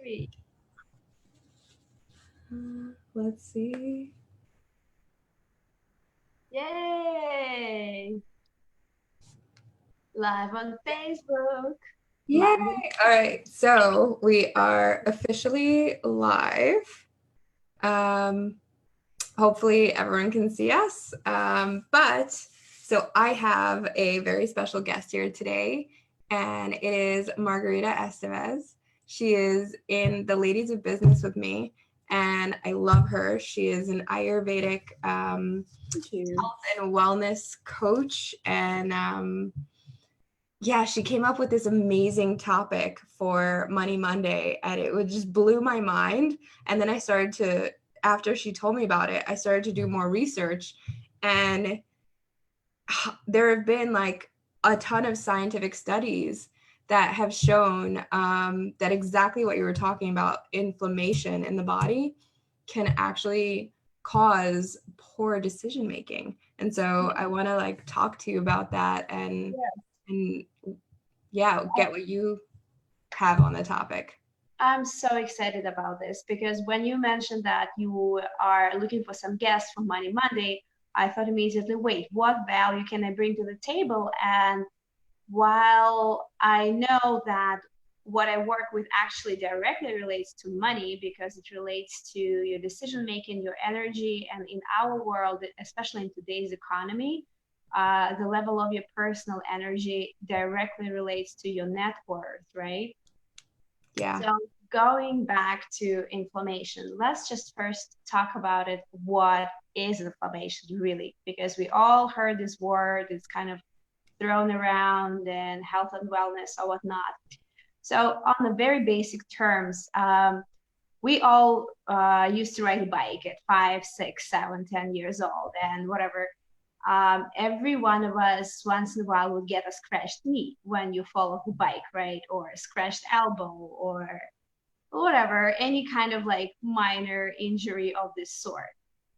3. Let's see. Yay! Live on Facebook. Yay! Live. All right, so we are officially live. Um, Hopefully everyone can see us. But so I have a very special guest here today, and it is Margarita Estevez. She is in the Ladies of Business with me, and I love her. She is an Ayurvedic Thank you. health and wellness coach, and yeah, she came up with this amazing topic for Money Monday, and it just blew my mind. And then after she told me about it, I started to do more research, and there have been like a ton of scientific studies that have shown that exactly what you were talking about, inflammation in the body, can actually cause poor decision making. And so I want to like talk to you about that and yeah, get what you have on the topic. I'm so excited about this because when you mentioned that you are looking for some guests for Money Monday, I thought immediately, wait, what value can I bring to the table? And while I know that what I work with actually directly relates to money because it relates to your decision making, your energy, and in our world, especially in today's economy, the level of your personal energy directly relates to your net worth, right? Yeah. So going back to inflammation, let's just first talk about it. What is inflammation really? Because we all heard this word, it's kind of thrown around in health and wellness or whatnot. So on the very basic terms, we all used to ride a bike at 5, 6, 7, 10 years old and whatever. Every one of us once in a while would get a scratched knee when you fall off the bike, right? Or a scratched elbow or whatever, any kind of like minor injury of this sort.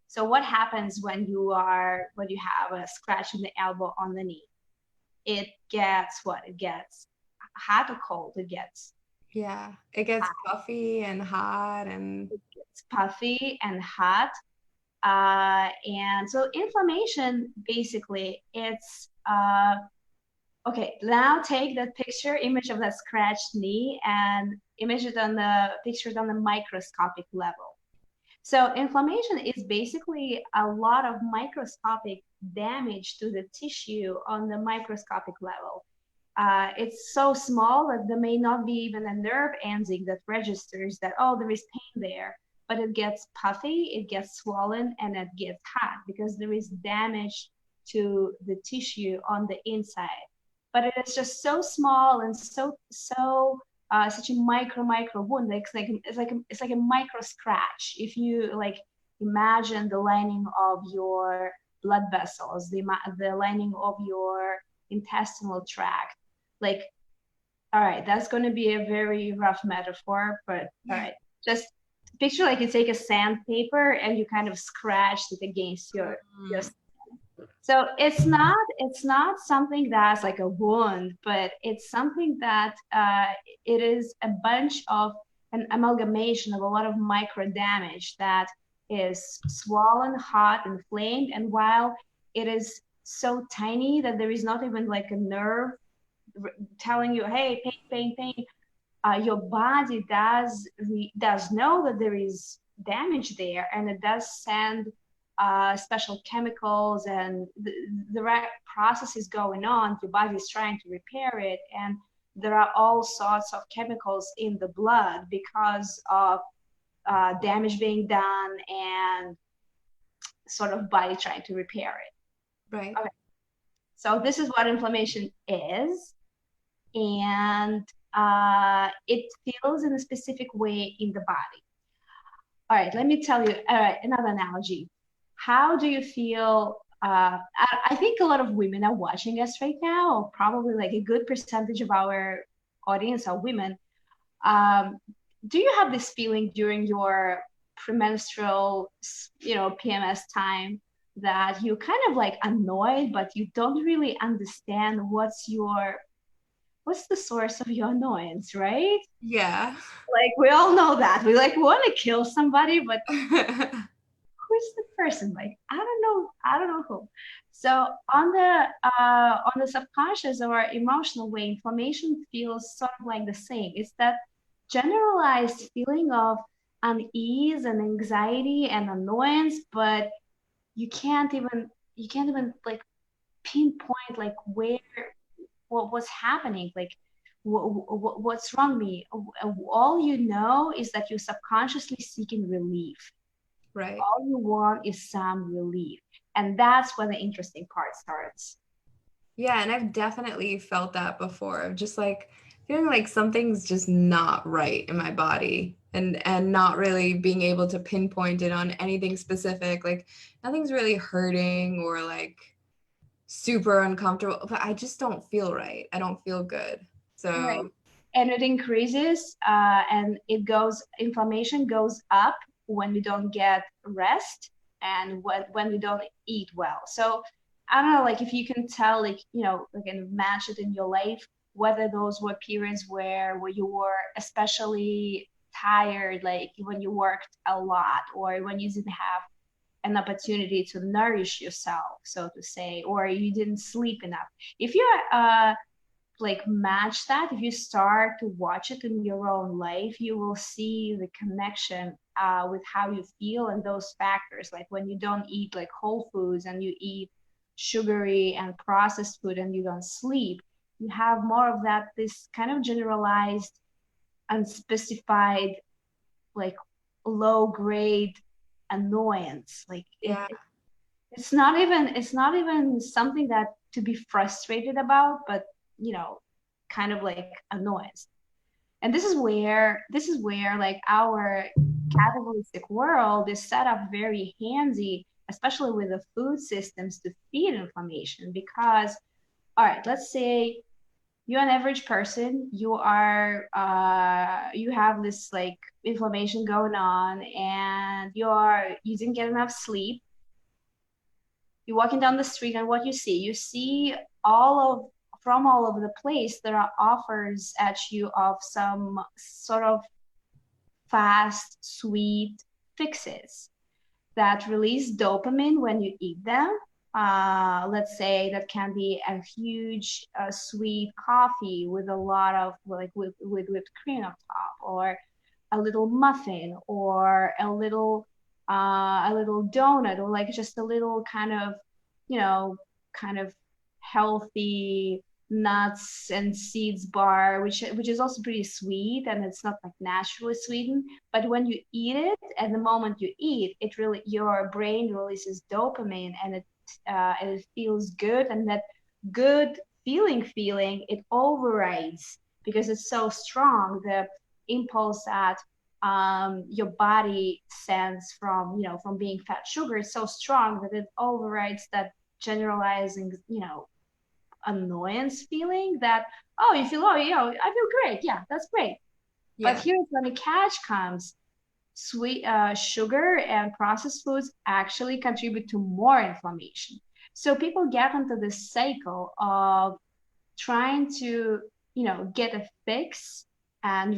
So what happens when you have a scratch in the elbow on the knee? It gets what? It gets hot or cold. Yeah. It gets puffy and hot and It gets puffy and hot. And so inflammation, basically, it's okay. Now take that image of that scratched knee, and image it on the picture it on the microscopic level. So inflammation is basically a lot of microscopic damage to the tissue on the microscopic level. It's so small that there may not be even a nerve ending that registers that, oh, there is pain there, but it gets puffy, it gets swollen, and it gets hot because there is damage to the tissue on the inside. But it is just so small and such a micro wound. It's like a micro scratch. If you like imagine the lining of your blood vessels, the lining of your intestinal tract, like, all right, that's going to be a very rough metaphor, but all right, just picture like you take a sandpaper and you kind of scratch it against your so it's not something that's like a wound, but it's something that it is a bunch of an amalgamation of a lot of micro damage that is swollen, hot, inflamed, and while it is so tiny that there is not even like a nerve telling you, hey, pain, pain, pain. Your body does know that there is damage there, and it does send special chemicals and the right processes going on. Your body is trying to repair it, and there are all sorts of chemicals in the blood because of damage being done and sort of body trying to repair it. right. Okay, so this is what inflammation is, and it feels in a specific way in the body. All right, let me tell you another analogy. How do you feel? I think a lot of women are watching us right now, or probably like a good percentage of our audience are women. Um, do you have this feeling during your premenstrual, PMS time that you kind of like annoyed, but you don't really understand what's the source of your annoyance, right? Yeah. Like we all know that. We like want to kill somebody, but who's the person? Like I don't know who. So on the subconscious or emotional way, inflammation feels sort of like the same. It's that generalized feeling of unease and anxiety and annoyance, but you can't even like pinpoint like where what's happening, like what's wrong with me. All you know is that you're subconsciously seeking relief. Right. All you want is some relief. And that's when the interesting part starts. Yeah, and I've definitely felt that before, of just like feeling like something's just not right in my body and not really being able to pinpoint it on anything specific. Like nothing's really hurting or like super uncomfortable, but I just don't feel right. I don't feel good. Right. So, And it increases and inflammation goes up when we don't get rest and when we don't eat well. So I don't know, like if you can tell, like, you know, like and match it in your life, whether those were periods where you were especially tired, like when you worked a lot or when you didn't have an opportunity to nourish yourself, so to say, or you didn't sleep enough. If you're like match that, if you start to watch it in your own life, you will see the connection with how you feel and those factors. Like when you don't eat like whole foods and you eat sugary and processed food and you don't sleep, you have more of that, this kind of generalized, unspecified, like low grade annoyance. Like yeah. it's not even something that to be frustrated about, but you know, kind of like annoyance. And this is where like our capitalistic world is set up very handy, especially with the food systems to feed inflammation. Because all right, let's say you're an average person, you have this like inflammation going on and you didn't get enough sleep. You're walking down the street and what you see all of from all over the place there are offers at you of some sort of fast sweet fixes that release dopamine when you eat them. Let's say that can be a huge sweet coffee with a lot of like with whipped cream on top, or a little muffin, or a little donut, or like just a little kind of, you know, kind of healthy nuts and seeds bar, which is also pretty sweet and it's not like naturally sweetened. But when you eat it, at the moment you eat, it really your brain releases dopamine and it feels good, and that good feeling it overrides because it's so strong. The impulse that your body sends from, you know, from being fat sugar is so strong that it overrides that generalizing, you know, annoyance feeling that, oh, you feel, oh, you know, I feel great, yeah, that's great. But Yeah. here's when the catch comes: sweet sugar and processed foods actually contribute to more inflammation. So people get into this cycle of trying to, you know, get a fix and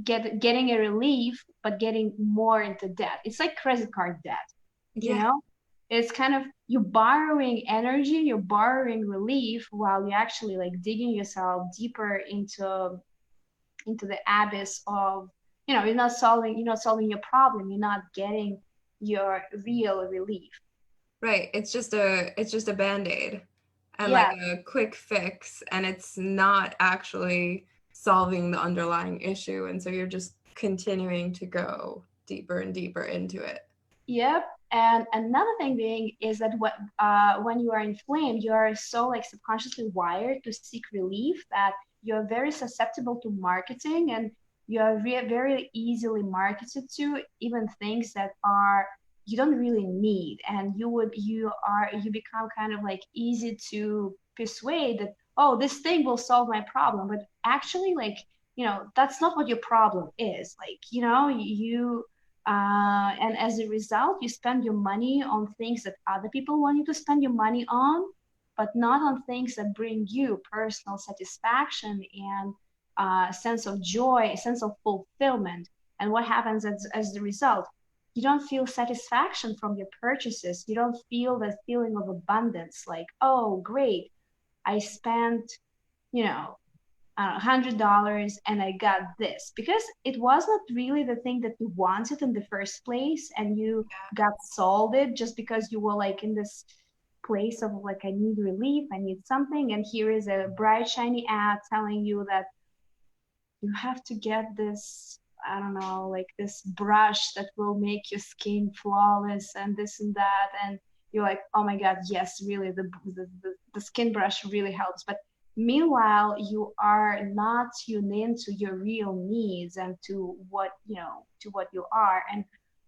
getting a relief, but getting more into debt. It's like credit card debt, you Yeah. know. It's kind of you borrowing energy, you're borrowing relief while you're actually like digging yourself deeper into the abyss of, you know, you're not solving your problem, you're not getting your real relief. Right. It's just a band-aid and like Yeah. a quick fix, and it's not actually solving the underlying issue. And so you're just continuing to go deeper and deeper into it. Yep. And another thing being is that when you are inflamed, you are so like subconsciously wired to seek relief that you're very susceptible to marketing, and you're very easily marketed to even things that are you don't really need, and you become kind of like easy to persuade that, oh, this thing will solve my problem, but actually, like, you know, that's not what your problem is. Like, you know, and as a result, you spend your money on things that other people want you to spend your money on. but not on things that bring you personal satisfaction and sense of joy, a sense of fulfillment. And what happens as the result? You don't feel satisfaction from your purchases. You don't feel that feeling of abundance, like, oh, great, I spent, you know, $100 and I got this, because it was not really the thing that you wanted in the first place, and you got sold it just because you were like in this place of like, I need relief, I need something, and here is a bright shiny ad telling you that you have to get this, I don't know, like this brush that will make your skin flawless and this and that. And you're like, oh my God, yes, really, the skin brush really helps. But meanwhile, you are not tuned into your real needs and to what, to what you are. And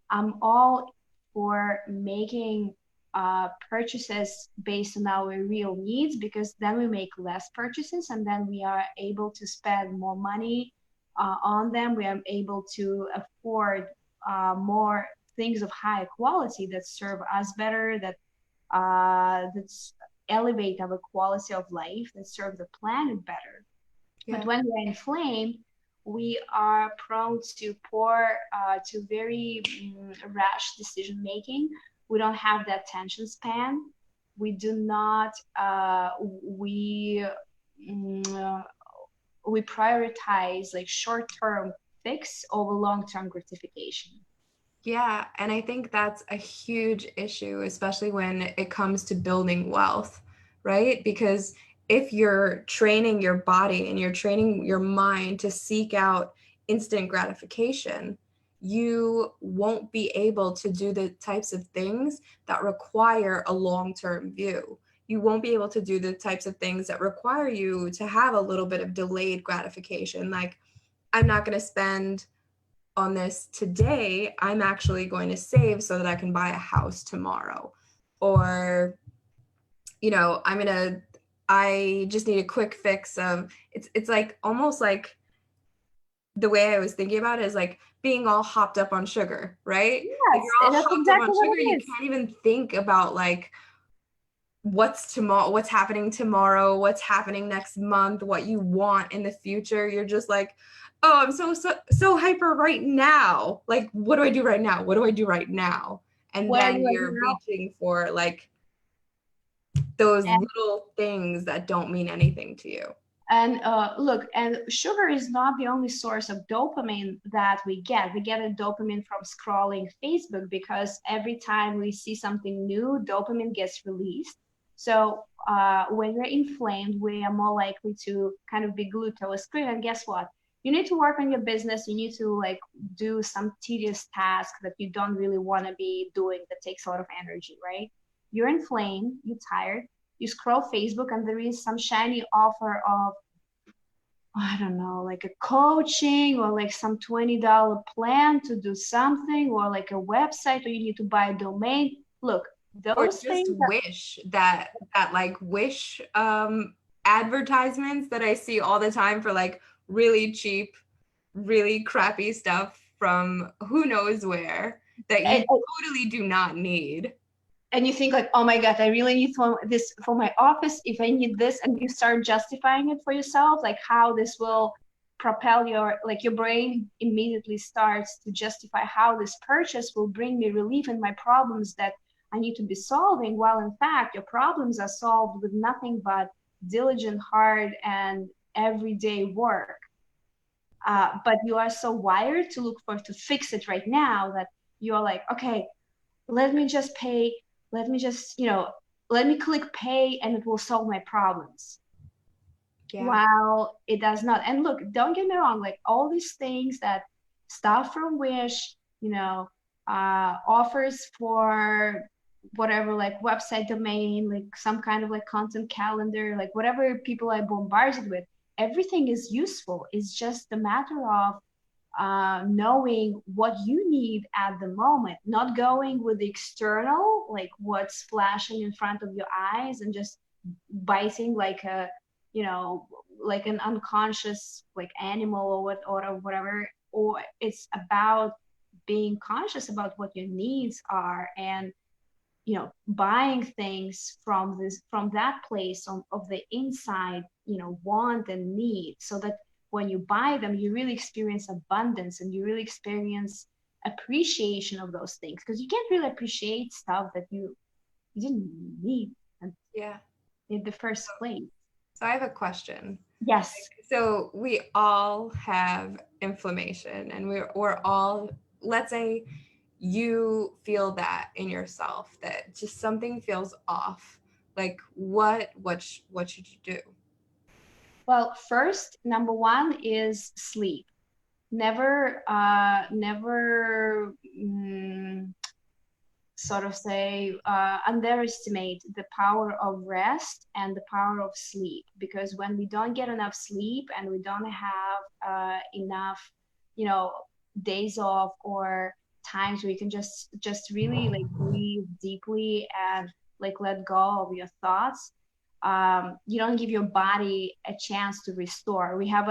I'm all for making purchases based on our real needs, because then we make less purchases and then we are able to spend more money on them. We are able to afford more things of high quality that serve us better, that that's elevate our quality of life, that serve the planet better. Yeah. But when we're inflamed, we are prone to to very rash decision making. We don't have that attention span. We do not. Mm, uh, we prioritize like short term fix over long term gratification. Yeah, and I think that's a huge issue, especially when it comes to building wealth, right? Because if you're training your body and you're training your mind to seek out instant gratification, you won't be able to do the types of things that require a long-term view. You won't be able to do the types of things that require you to have a little bit of delayed gratification. Like, I'm not going to spend on this today. I'm actually going to save so that I can buy a house tomorrow. Or, I just need a quick fix of it's like almost like the way I was thinking about it is like being all hopped up on sugar, right? Like Yes, you're all and that's hopped up exactly on what sugar, it you is. can't even think about like what's tomorrow, what's happening tomorrow, what's happening next month, what you want in the future. You're just like, oh, I'm so hyper right now. Like, what do I do right now? What do I do right now? And What I do then right you're now, reaching for like those and little things that don't mean anything to you. look, and sugar is not the only source of dopamine that we get. We get a dopamine from scrolling Facebook, because every time we see something new, dopamine gets released. So when we're inflamed, we are more likely to kind of be glued to a screen. And guess what? You need to work on your business. You need to like do some tedious task that you don't really want to be doing, that takes a lot of energy, right? You're inflamed, you're tired, you scroll Facebook and there is some shiny offer of, I don't know, like a coaching or like some $20 plan to do something, or like a website, or you need to buy a domain. Look, Or those just things wish that like wish advertisements that I see all the time for like really cheap, really crappy stuff from who knows where that are, you totally do not need. and you think like, oh my God, I really need this for my office. If I need this, and you start justifying it for yourself, like how this will propel your brain immediately starts to justify how this purchase will bring me relief in my problems that I need to be solving, while in fact your problems are solved with nothing but diligent, hard, and everyday work. But you are so wired to look for to fix it right now that you're like, okay, let me just pay, let me just, let me click pay and it will solve my problems. Yeah. While it does not. And look, don't get me wrong, like all these things that stuff from Wish, offers for whatever, like website domain, like some kind of like content calendar, like whatever people are bombarded with, everything is useful. It's just a matter of knowing what you need at the moment, not going with the external, like what's flashing in front of your eyes, and just biting like a, you know, like an unconscious like animal, or whatever. Or it's about being conscious about what your needs are, and buying things from that place of the inside, want and need, so that when you buy them, you really experience abundance and you really experience appreciation of those things, because you can't really appreciate stuff that you didn't need Yeah. in the first place. So I have a question. Yes. So we all have inflammation, and we're all, let's say you feel that in yourself, that just something feels off. Like what should you do? Well, first, number one is sleep. Never sort of say underestimate the power of rest and the power of sleep, because when we don't get enough sleep and we don't have enough, days off or times where you can just really like breathe deeply and like let go of your thoughts, you don't give your body a chance to restore. We have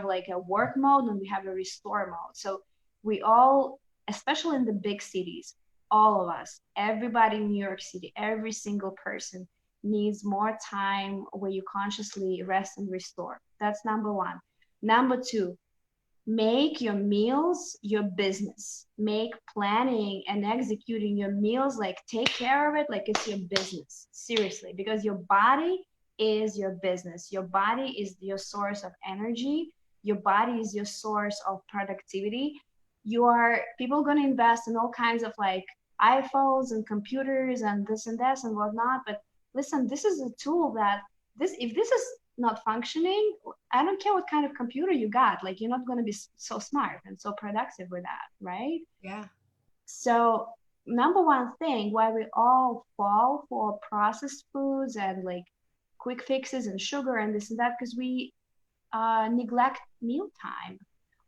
like a work mode and we have a restore mode. So we all, especially in the big cities, all of us, everybody in New York City, every single person needs more time where you consciously rest and restore. That's number one. Number two, make your meals your business. Make planning and executing your meals, like take care of it like it's your business. Seriously, because your body is your business. Your body is your source of energy. Your body is your source of productivity. People going to invest in all kinds of like iPhones and computers and this and that and whatnot. But listen, this is a tool that if this is not functioning, I don't care what kind of computer you got, like you're not going to be so smart and so productive with that, right? Yeah. So number one thing why we all fall for processed foods and like quick fixes and sugar and this and that, because we neglect mealtime.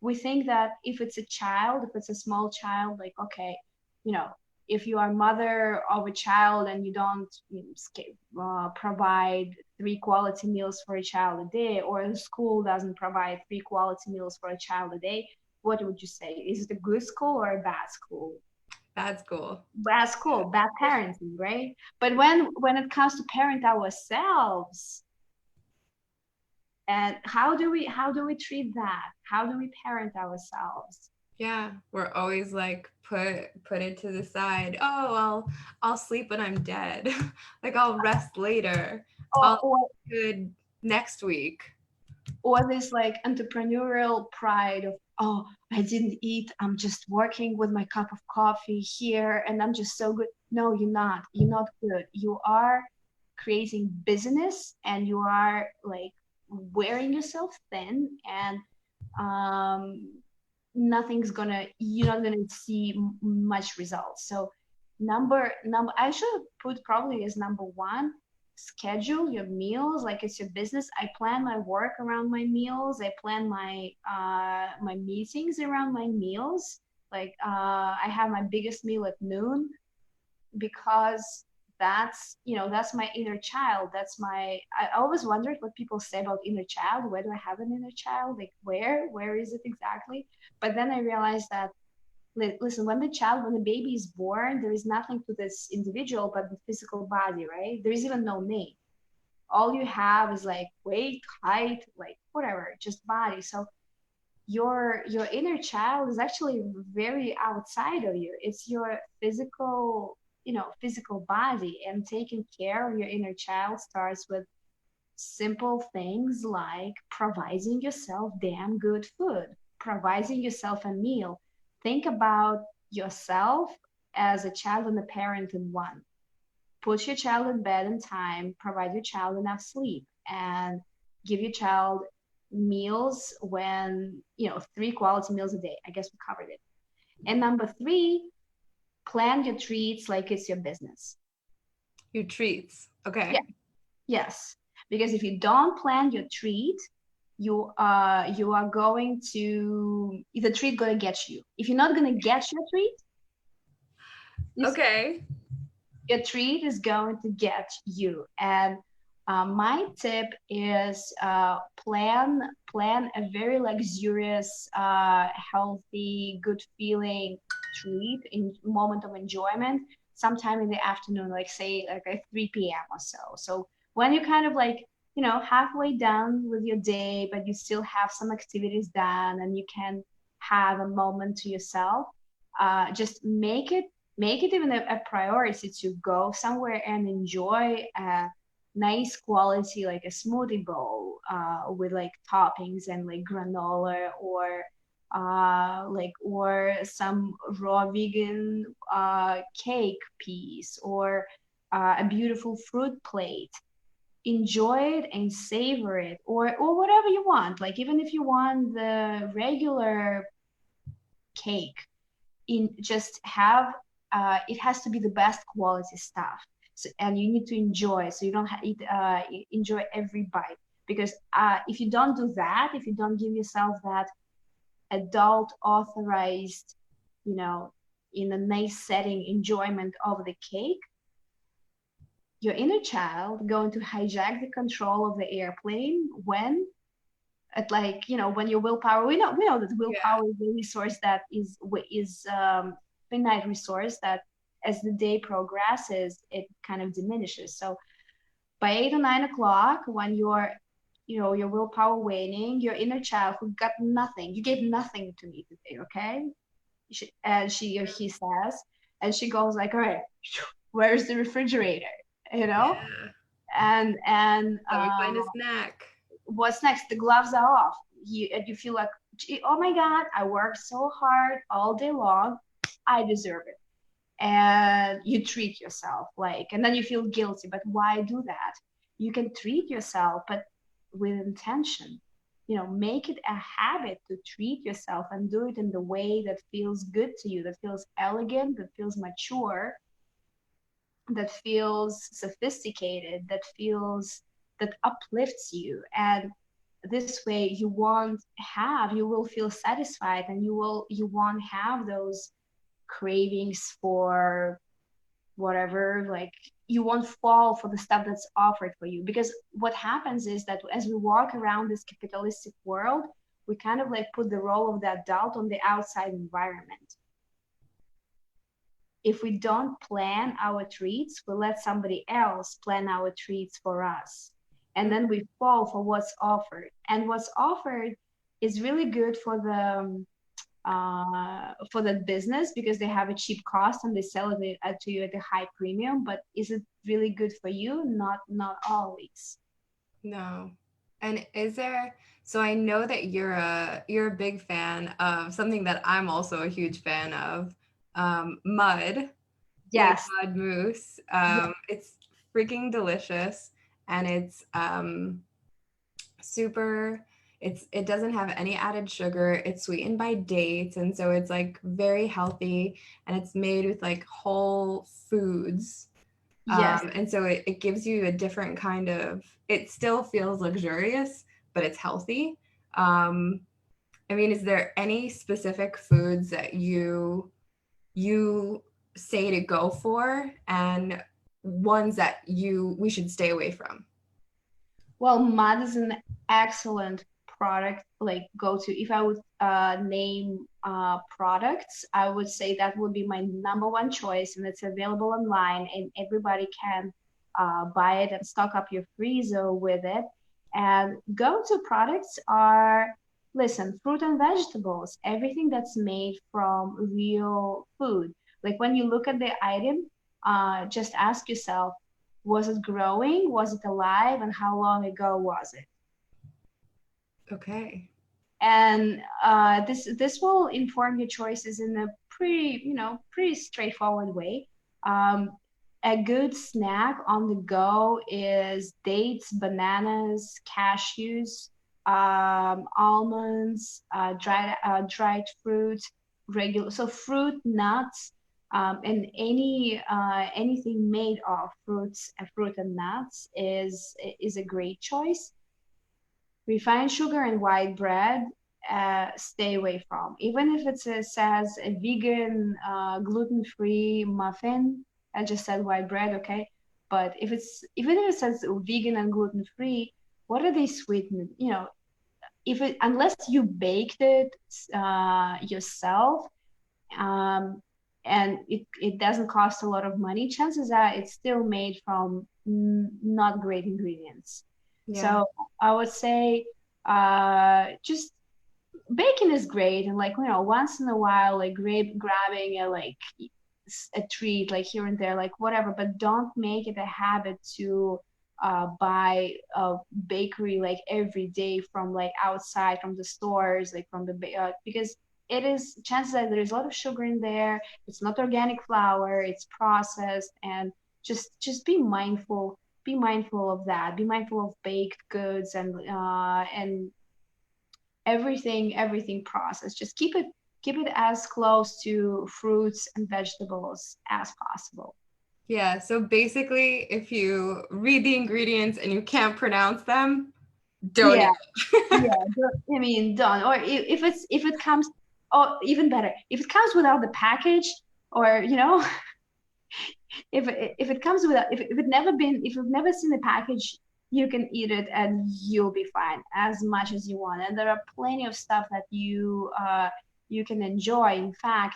We think that if it's a child, if it's a small child, like, okay, you know, if you are mother of a child and you don't provide 3 quality meals for a child a day, or the school doesn't provide 3 quality meals for a child a day, what would you say? Is it a good school or a bad school? That's cool. Bad school, bad parenting, right? But when it comes to parent ourselves, and how do we treat that? How do we parent ourselves? Yeah, we're always like put it to the side. Oh, I'll sleep when I'm dead. Like I'll rest later. or I'll or, be good next week. or this like entrepreneurial pride of, oh, I didn't eat, I'm just working with my cup of coffee here and I'm just so good. No, you're not good. You are creating business and you are like wearing yourself thin, and um you're not gonna see much results. So number I should put probably as number one, schedule your meals like it's your business. I plan my work around my meals. I plan my meetings around my meals. Like I have my biggest meal at noon, because that's my inner child. I always wondered what people say about inner child. Where do I have an inner child? Like where is it exactly? But then I realized that, listen, when the baby is born, there is nothing to this individual but the physical body, right? There is even no name. All you have is like weight, height, like whatever, just body. So your inner child is actually very outside of you. It's your physical body, and taking care of your inner child starts with simple things like providing yourself damn good food, providing yourself a meal. Think about yourself as a child and a parent in one. Put your child in bed in time, provide your child enough sleep, and give your child meals, 3 quality meals a day. I guess we covered it. And number three, plan your treats like it's your business. Your treats. Yeah, Okay. yes. Because if you don't plan your treat, you are going to the treat gonna get you. If you're not gonna get your treat, Okay. your treat is going to get you. And my tip is plan a very luxurious, healthy, good feeling treat in moment of enjoyment. sometime in the afternoon, like say like at 3 p.m. or so. So when you're kind of like, halfway done with your day, but you still have some activities done and you can have a moment to yourself, just make it even a priority to go somewhere and enjoy a nice quality, like a smoothie bowl with like toppings and like granola, or some raw vegan cake piece, or a beautiful fruit plate. Enjoy it and savor it, or whatever you want. Like even if you want the regular cake, in just have it has to be the best quality stuff. So, and you need to enjoy, so you don't enjoy every bite, because if you don't do that, if you don't give yourself that adult authorized, you know in a nice setting enjoyment of the cake, your inner child going to hijack the control of the airplane when, at like, when your willpower, we know that Yeah. willpower is a resource that is finite resource that, as the day progresses, it kind of diminishes. So by 8 or 9 o'clock, when your willpower waning, your inner child who got nothing, you gave nothing to me today, okay? And she or he says, and she goes like, all right, where's the refrigerator? You know, Yeah. and Let me find a snack. what's next? The gloves are off. You feel like, oh my God, I worked so hard all day long. I deserve it. And you treat yourself like, and then you feel guilty. But why do that? You can treat yourself, but with intention. Make it a habit to treat yourself and do it in the way that feels good to you, that feels elegant, that feels mature, that feels sophisticated, that uplifts you. And this way you will feel satisfied, and you won't have those cravings for whatever, like, you won't fall for the stuff that's offered for you. Because what happens is that as we walk around this capitalistic world, we kind of like put the role of the adult on the outside environment. If we don't plan our treats, we let somebody else plan our treats for us. And then we fall for what's offered. And what's offered is really good for the business, because they have a cheap cost and they sell it to you at a high premium. But is it really good for you? Not always. No. And is there, so I know that you're a big fan of something that I'm also a huge fan of, mud, eating Yes. mud mousse. Yes. It's freaking delicious, and it's super, it doesn't have any added sugar. It's sweetened by dates, and so it's like very healthy, and it's made with like whole foods. Yes. And so it gives you a different kind of, it still feels luxurious, but it's healthy. Um, I mean, is there any specific foods that you say to go for, and ones that we should stay away from? Well, mud is an excellent product, like go to. If I would name products, I would say that would be my number one choice, and it's available online, and everybody can buy it and stock up your freezer with it. And go-to products are, listen, fruit and vegetables, everything that's made from real food. Like when you look at the item, just ask yourself, was it growing? Was it alive? And how long ago was it? Okay. And this will inform your choices in a pretty straightforward way. Um, a good snack on the go is dates, bananas, cashews, almonds, dried fruit, regular, so fruit, nuts, and anything made of fruit and nuts is a great choice. Refined sugar and white bread, stay away from. Even if says a vegan, gluten-free muffin, I just said white bread, okay? But even if it says vegan and gluten-free, what are they sweetened? If unless you baked it yourself, um, and it doesn't cost a lot of money, chances are it's still made from not great ingredients. Yeah. So I would say just baking is great, and like, once in a while, like grabbing a like a treat like here and there, like whatever, but don't make it a habit to buy a bakery like every day from like outside from the stores, like from the because it is chances that there is a lot of sugar in there. It's not organic flour, it's processed. And just be mindful of that, be mindful of baked goods and everything processed. Just keep it as close to fruits and vegetables as possible. Yeah. So basically, if you read the ingredients and you can't pronounce them, don't Yeah, eat it. yeah. I mean, done. Or if it comes, or even better, if it comes without the package, or if it comes without, if you've never seen the package, you can eat it and you'll be fine as much as you want. And there are plenty of stuff that you can enjoy. In fact,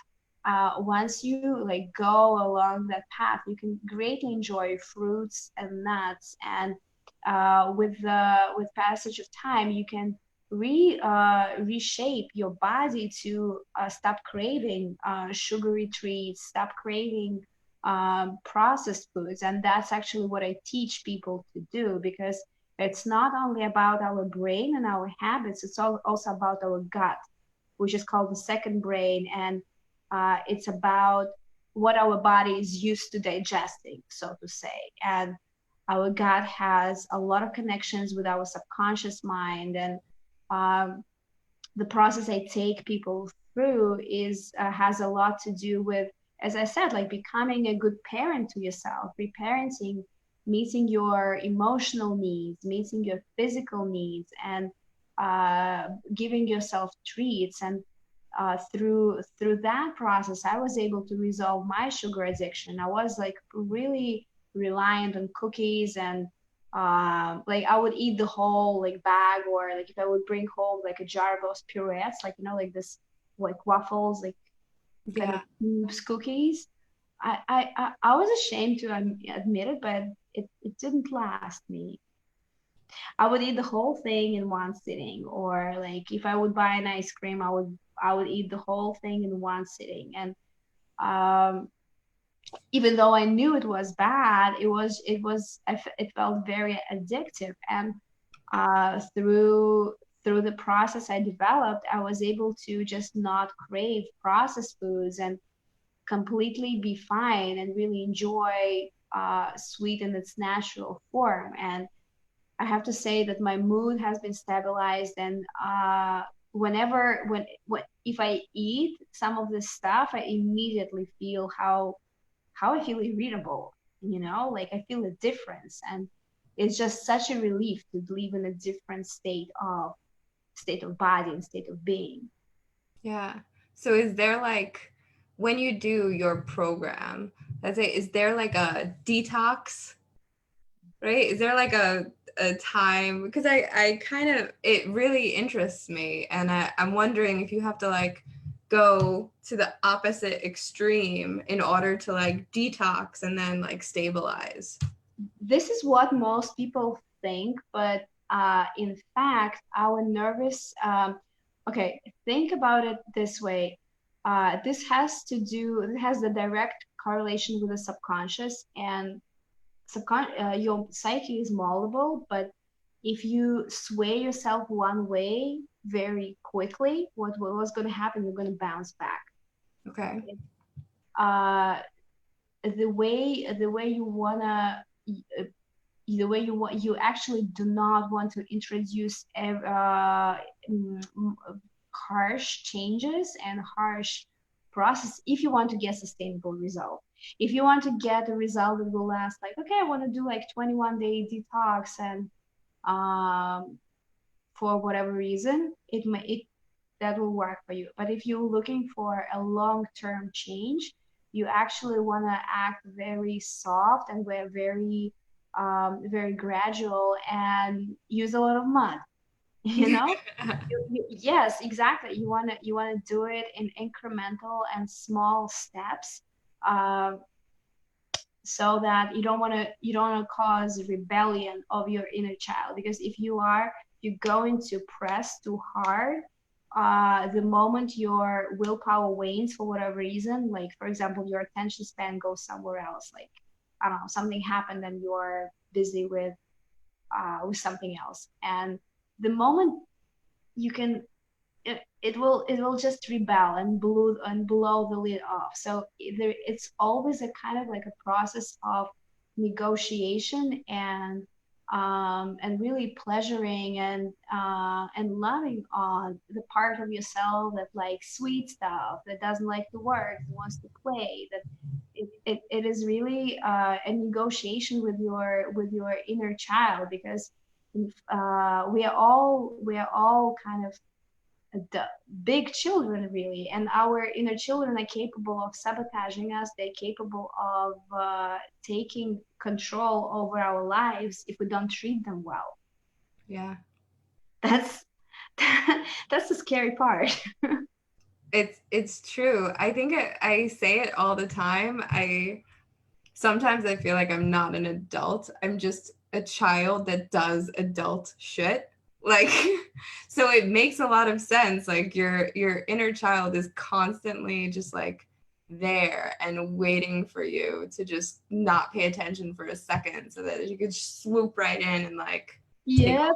once you like go along that path, you can greatly enjoy fruits and nuts. And with passage of time, you can reshape your body to stop craving sugary treats, stop craving processed foods. And that's actually what I teach people to do, because it's not only about our brain and our habits, it's also about our gut, which is called the second brain. And it's about what our body is used to digesting, so to say. And our gut has a lot of connections with our subconscious mind. And um, the process I take people through is has a lot to do with, as I said, like becoming a good parent to yourself, reparenting, meeting your emotional needs, meeting your physical needs, and giving yourself treats. And through that process, I was able to resolve my sugar addiction. I was like really reliant on cookies, and like I would eat the whole like bag, or like if I would bring home like a jar of those purettes, like like this, like waffles, like kind of Yeah. cubes cookies. I was ashamed to admit it, but it didn't last me. I would eat the whole thing in one sitting, or like if I would buy an ice cream, I would eat the whole thing in one sitting. And um, even though I knew it was bad, it felt very addictive. And through the process I developed, I was able to just not crave processed foods and completely be fine and really enjoy sweet in its natural form. And I have to say that my mood has been stabilized. And when if I eat some of this stuff, I immediately feel how I feel irritable. Like I feel a difference. And it's just such a relief to live in a different state of body and state of being. Yeah. So is there like when you do your program, let's say, is there like a detox, right? Is there like a time? Because I kind of it really interests me, and I'm wondering if you have to like go to the opposite extreme in order to like detox and then like stabilize. This is what most people think, but in fact, our nervous, okay, think about it this way. It has the direct correlation with the subconscious. And your psyche is moldable, but if you sway yourself one way very quickly, what's going to happen? You're going to bounce back. Okay. Uh, the way you wanna the way you actually do not want to introduce harsh changes and harsh process if you want to get sustainable result. If you want to get a result that will last, like, okay, I want to do like 21-day detox, and um, for whatever reason, it that will work for you. But if you're looking for a long-term change, you actually want to act very soft, and we're very very gradual, and use a lot of mud. you know? Yes, exactly. You want to do it in incremental and small steps, uh, so that you don't want to cause rebellion of your inner child. Because if you're going to press too hard, the moment your willpower wanes for whatever reason, like for example, your attention span goes somewhere else, like I don't know, something happened and you're busy with something else, and the moment you can it will just rebel and blow the lid off. So it's always a kind of like a process of negotiation and really pleasuring and loving on the part of yourself that likes sweet stuff, that doesn't like to work, that wants to play, that it is really a negotiation with your inner child. Because we are all kind of the big children really, and our inner children are capable of sabotaging us. They're capable of taking control over our lives if we don't treat them well. Yeah. That's that's the scary part. It's true. I think I say it all the time. I sometimes I feel like I'm not an adult. I'm just a child that does adult shit. Like so it makes a lot of sense. Like your inner child is constantly just like there and waiting for you to just not pay attention for a second so that you could swoop right in and like take Yeah,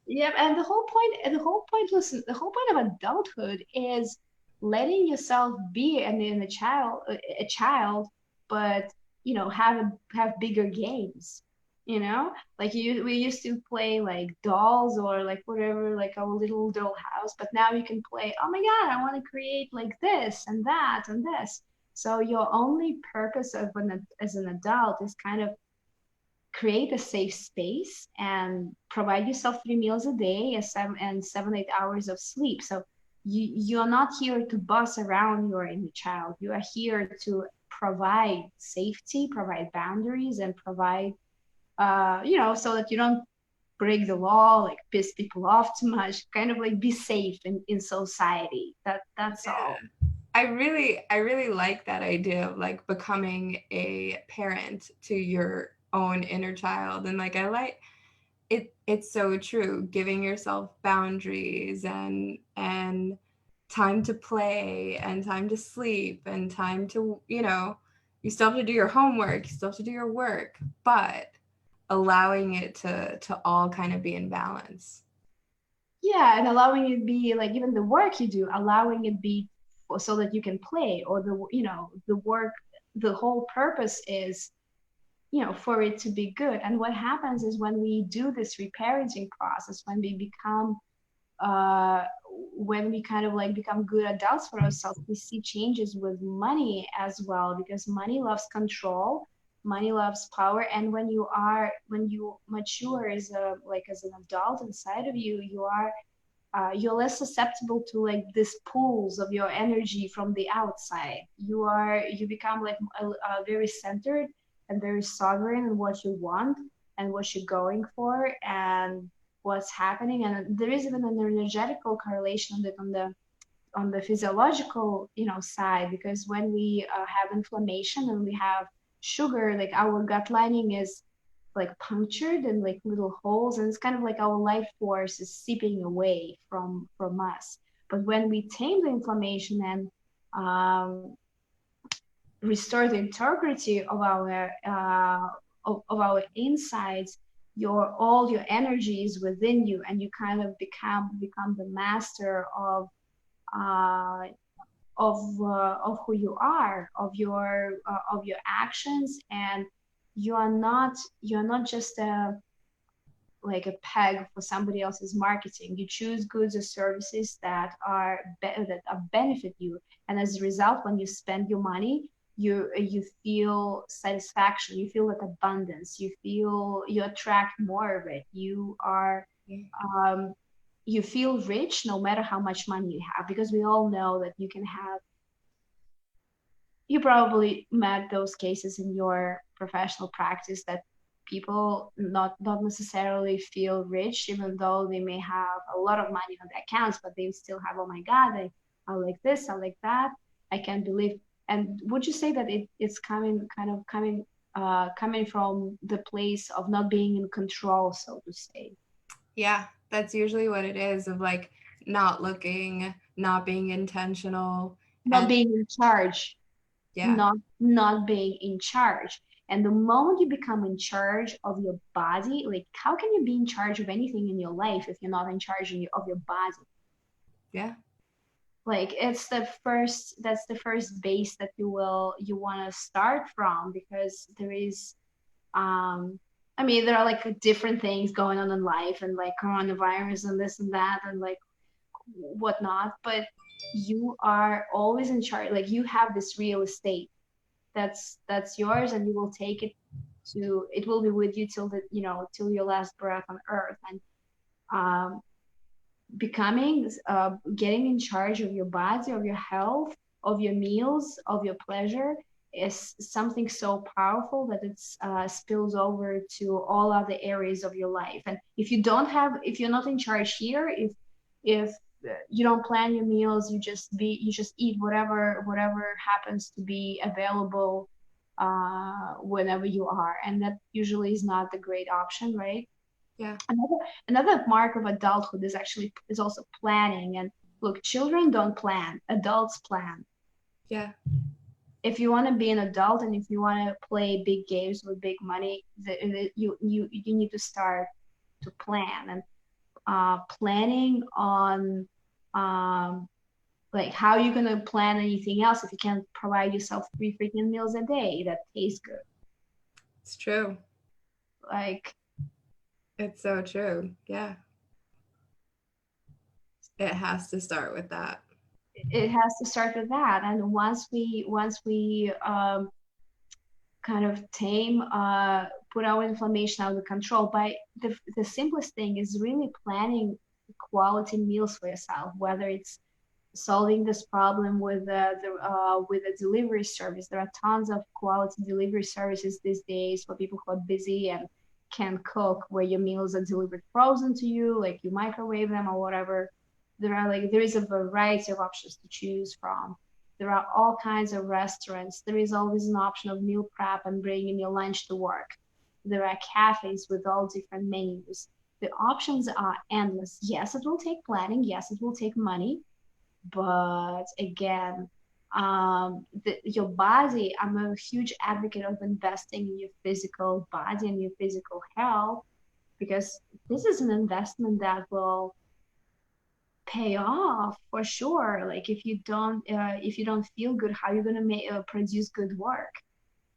yeah, and listen, the whole point of adulthood is letting yourself be in a child, but have bigger games. Like we used to play like dolls or like whatever, like our little doll house, but now you can play, oh my God, I want to create like this and that and this. So your only purpose as an adult is kind of create a safe space and provide yourself 3 meals a day and 7-8 hours of sleep. So you're not here to boss around your inner child. You are here to provide safety, provide boundaries, and provide so that you don't break the law, like piss people off too much, kind of like be safe in society. That's all. I really like that idea of like becoming a parent to your own inner child. And like I like it's so true, giving yourself boundaries and time to play and time to sleep and time to, you still have to do your homework, you still have to do your work, but allowing it to all kind of be in balance. Yeah, and allowing it be like even the work you do, allowing it be so that you can play, or the work, the whole purpose is for it to be good. And what happens is when we do this reparenting process, uh when we kind of like become good adults for ourselves, we see changes with money as well, because money loves control, money loves power. And when you mature as an adult inside of you, you're less susceptible to like these pulls of your energy from the outside. You become like very centered and very sovereign in what you want and what you're going for and what's happening. And there is even an energetical correlation on the physiological side, because when we have inflammation and we have sugar, like our gut lining is like punctured and like little holes, and it's kind of like our life force is seeping away from us. But when we tame the inflammation and restore the integrity of our insides, all your energy is within you, and you kind of become the master uh, of who you are, of your actions. And you're not just a like a peg for somebody else's marketing. You choose goods or services that benefit you, and as a result, when you spend your money, you feel satisfaction, you feel like abundance, you attract more of it. Um, you feel rich no matter how much money you have, because we all know that you probably met those cases in your professional practice, that people not necessarily feel rich, even though they may have a lot of money on their accounts, but they still have, oh my God, I like this, I like that, I can't believe. And would you say that it's coming from the place of not being in control, so to say? Yeah, that's usually what it is, of like not looking, not being intentional. Not And being in charge, yeah, not being in charge. And the moment you become in charge of your body, like how can you be in charge of anything in your life if you're not in charge of your body? yeah, Like that's the first base that you want to start from, because there is I mean, there are like different things going on in life, and like coronavirus and this and that and like whatnot, but you are always in charge. Like you have this real estate that's yours, and you will take it to, it will be with you till the, till your last breath on earth. And um becoming getting in charge of your body, of your health, of your meals, of your pleasure is something so powerful that it's spills over to all other areas of your life. And if you're not in charge here, if you don't plan your meals, you just eat whatever happens to be available whenever you are, and that usually is not the great option, right? yeah, Another mark of adulthood is also planning. And look, children don't plan, adults plan. yeah, If you want to be an adult and if you want to play big games with big money, you need to start to plan. And planning on um, like how you're gonna plan anything else if you can't provide yourself 3 freaking meals a day that taste good. it's true. Like It's so true. Yeah, it has to start with that. it has to start with that. And once we kind of tame, put our inflammation under control, by the simplest thing is really planning quality meals for yourself, whether it's solving this problem with a delivery service. There are tons of quality delivery services these days for people who are busy and can cook, where your meals are delivered frozen to you, like you microwave them or whatever. There is a variety of options to choose from. There are all kinds of restaurants. There is always an option of meal prep and bringing your lunch to work. There are cafes with all different menus. The options are endless. Yes, it will take planning. Yes, it will take money, but again, your body, I'm a huge advocate of investing in your physical body and your physical health, because this is an investment that will pay off for sure. Like if you don't feel good, how are you going to produce good work?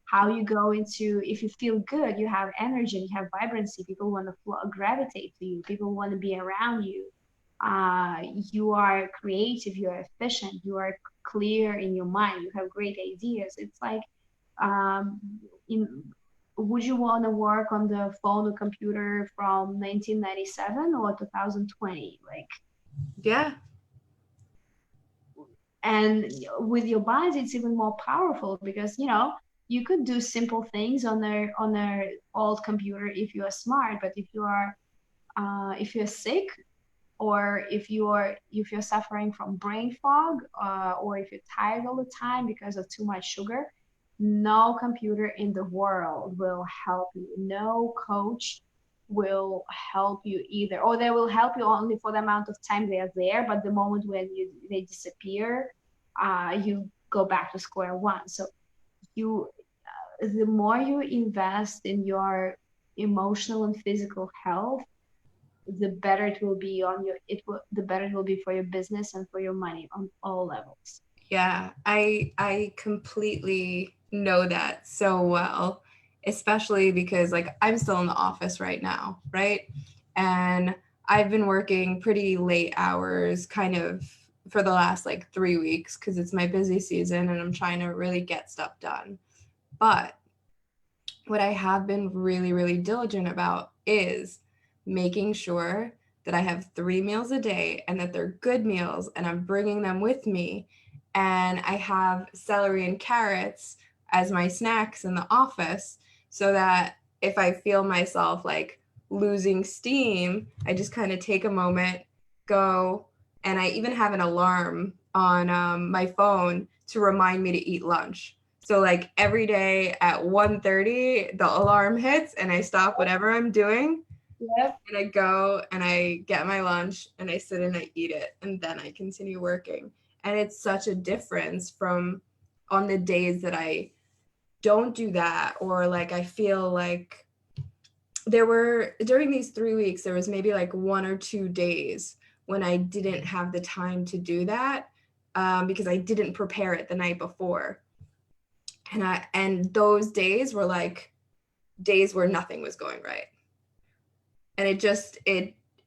How you go into, if you feel good, you have energy, you have vibrancy, people want to gravitate to you, people want to be around you. You are creative, you are efficient, you are clear in your mind, you have great ideas. It's like, um, in, would you want to work on the phone or computer from 1997 or 2020? Like, Yeah, and with your body it's even more powerful, because you could do simple things on their old computer if you are smart, but if you're sick, or if you're suffering from brain fog, or if you're tired all the time because of too much sugar, no computer in the world will help you, no coach will help you either, or they will help you only for the amount of time they are there, but the moment when they disappear, you go back to square one. So you the more you invest in your emotional and physical health, the better it will be on your it will the better it will be for your business and for your money on all levels. yeah. I completely know that so well, especially because like I'm still in the office right now, right? And I've been working pretty late hours kind of for the last like 3 weeks because it's my busy season and I'm trying to really get stuff done. But what I have been really, really diligent about is making sure that I have 3 meals a day and that they're good meals and I'm bringing them with me. And I have celery and carrots as my snacks in the office so that if I feel myself like losing steam, I just kind of take a moment, go, and I even have an alarm on my phone to remind me to eat lunch. So like every day at 1:30, the alarm hits and I stop whatever I'm doing Yep. and I go and I get my lunch and I sit and I eat it and then I continue working. And it's such a difference from on the days that I don't do that, or like I feel like there were during these 3 weeks, there was maybe like 1 or 2 days when I didn't have the time to do that because I didn't prepare it the night before. And those days were like days where nothing was going right. And it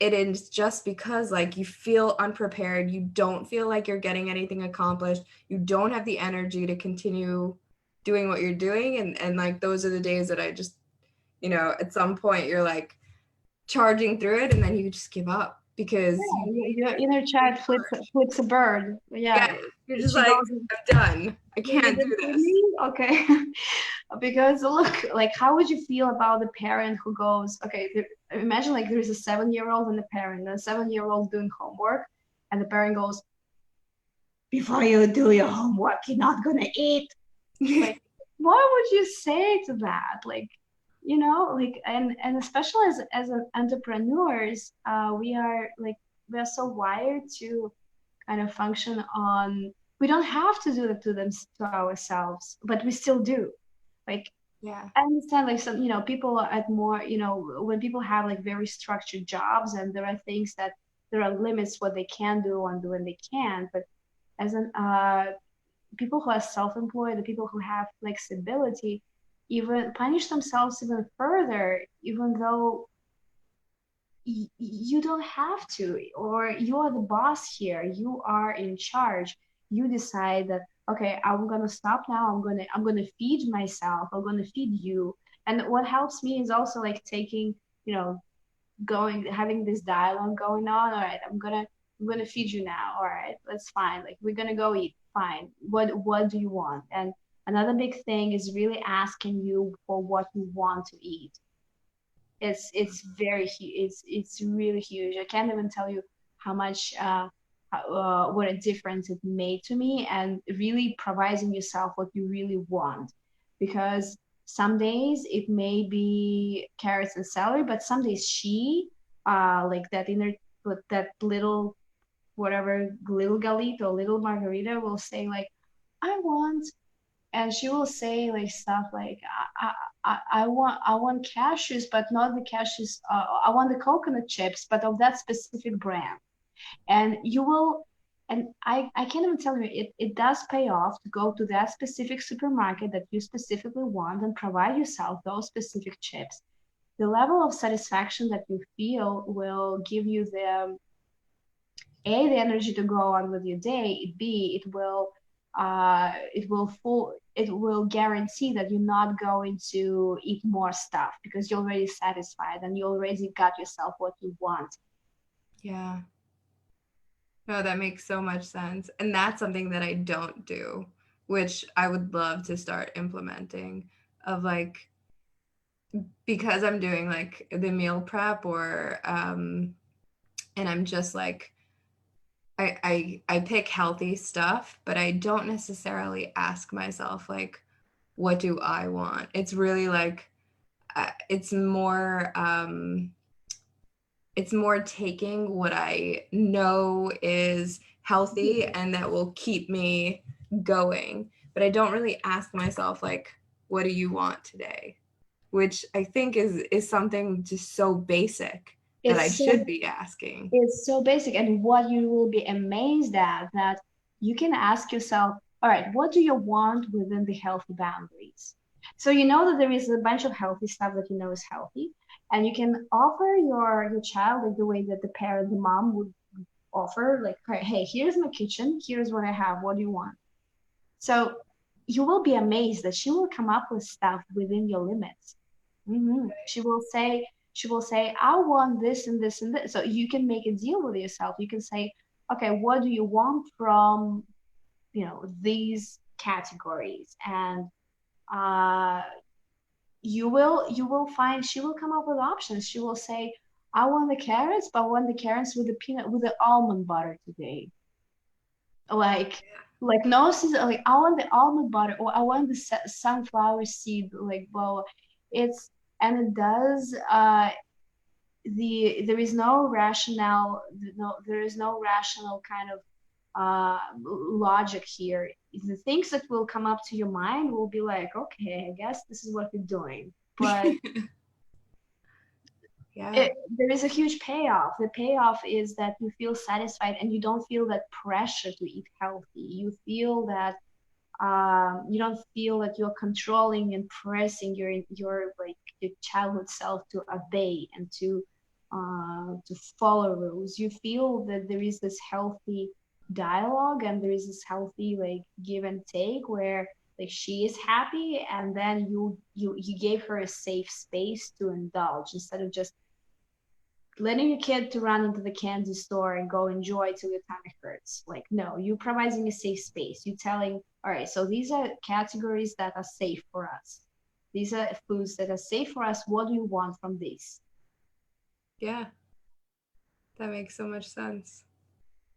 is just because like you feel unprepared, you don't feel like you're getting anything accomplished, you don't have the energy to continue doing what you're doing, and like those are the days that I just, at some point you're like charging through it and then you just give up because Yeah, your inner child flips a bird. yeah, Yeah, you're just she like, goes, I'm done, I "You can't did do it for this. me? Okay." Because look, like, how would you feel about the parent who goes, okay, imagine like there's a 7-year-old and a parent, and a 7-year-old doing homework, and the parent goes, before you do your homework, you're not gonna eat. Like, what would you say to that? Like, like, and especially as entrepreneurs, we are so wired to kind of function on. We don't have to do it to ourselves, but we still do. Like, Yeah. I understand, like, some, people at more, when people have like very structured jobs, and there are things that there are limits what they can do and when they can't. But as an people who are self-employed, the people who have flexibility, even punish themselves even further, even though you don't have to, or you're the boss here, you are in charge. You decide that, okay, I'm gonna stop now. I'm gonna feed myself. I'm gonna feed you. And what helps me is also like taking, you know, going having this dialogue going on. All right, I'm gonna feed you now. All right, that's fine. Like, we're gonna go eat. Fine. What do you want? And another big thing is really asking you for what you want to eat. It's very huge. It's really huge. I can't even tell you how much what a difference it made to me, and really providing yourself what you really want. Because some days it may be carrots and celery, but some days like that inner, with that little, whatever, little Galita or little Margarita will say like, I want, and she will say like stuff like, I want cashews, but not the cashews. I want the coconut chips, but of that specific brand. And you will, and I can't even tell you, it does pay off to go to that specific supermarket that you specifically want and provide yourself those specific chips. The level of satisfaction that you feel will give you the energy to go on with your day. B, it will guarantee that you're not going to eat more stuff because you're already satisfied and you already got yourself what you want. Yeah. No, that makes so much sense. And that's something that I don't do, which I would love to start implementing, of like, because I'm doing like the meal prep, or and I'm just like, I pick healthy stuff, but I don't necessarily ask myself like, what do I want? It's really like it's more taking what I know is healthy and that will keep me going. But I don't really ask myself like, what do you want today? Which I think is something just so basic that I It's should so be asking. it's so basic, and what you will be amazed at, that you can ask yourself, all right, what do you want within the healthy boundaries? So you know that there is a bunch of healthy stuff that you know is healthy, and you can offer your child like the way that the parent, the mom would offer, like, hey, here's my kitchen, here's what I have, what do you want? So you will be amazed that she will come up with stuff within your limits. She will say, I want this and this and this. So you can make a deal with yourself. You can say, okay, what do you want from, these categories? And uh, you will find she will come up with options. She will say, I want the carrots, but I want the carrots with the peanut with the almond butter today. Like no season, like I want the almond butter or I want the sunflower seed, like well, it's and it does there is no rational, no, there is no rational kind of logic here. The things that will come up to your mind will be like, okay, I guess this is what we're doing. But Yeah. there is a huge payoff. The payoff is that you feel satisfied and you don't feel that pressure to eat healthy. You feel that you don't feel that you're controlling and pressing your like your childhood self to obey and to follow rules. You feel that there is this healthy dialogue and there is this healthy like give and take where like she is happy and then you gave her a safe space to indulge instead of just letting a kid to run into the candy store and go enjoy till your tummy hurts. Like, no, you're providing a safe space. You're telling, all right, so these are categories that are safe for us. These are foods that are safe for us. What do you want from these? Yeah, that makes so much sense.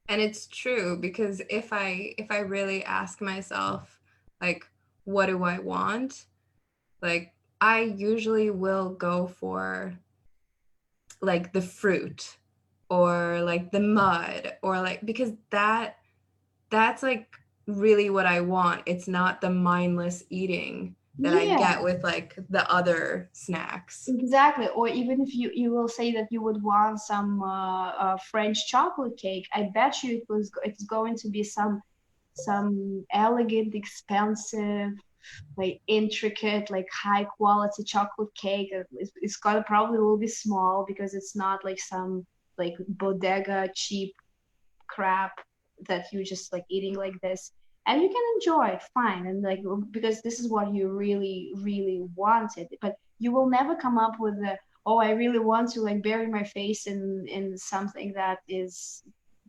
And it's true because if I really ask myself like what do I want? Like I usually will go for like the fruit or like the mud or like because that's like really what I want. It's not the mindless eating that I Yeah, get with like the other snacks. exactly. Or even if you will say that you would want some French chocolate cake, I bet you it's going to be some elegant, expensive, like intricate, like high quality chocolate cake. It's gonna probably will be small because it's not like some like bodega cheap crap that you just like eating like this. And you can enjoy it fine and like because this is what you really, really wanted. But you will never come up with the oh, I really want to like bury my face in something that is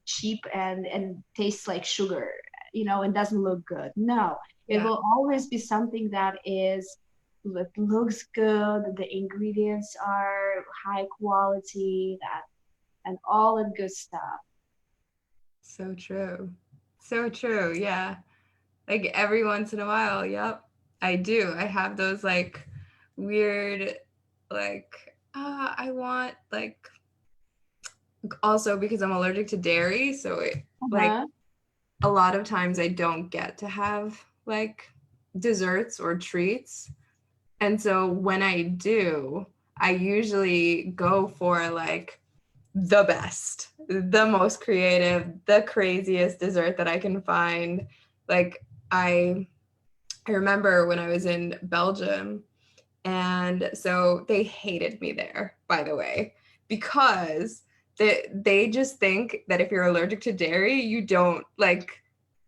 cheap and tastes like sugar, and doesn't look good. No, it Yeah, will always be something that looks good, the ingredients are high quality, that and all that good stuff. so true. So true. Yeah. Like every once in a while, yep. I do. I have those like weird like I want like also because I'm allergic to dairy, so it like Uh-huh. a lot of times I don't get to have like desserts or treats. And so when I do, I usually go for like the best, the most creative, the craziest dessert that I can find. Like I remember when I was in Belgium, and so they hated me there, by the way, because they just think that if you're allergic to dairy, you don't like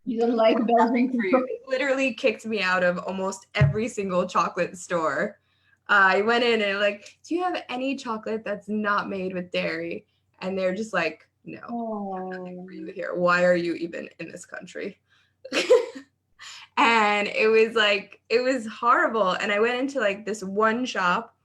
You don't like Belgian for you. people. They literally kicked me out of almost every single chocolate store. I went in and like, do you have any chocolate that's not made with dairy? And they're just like, no, nothing Oh, for you here. Why are you even in this country? And it was like it was horrible. And I went into like this one shop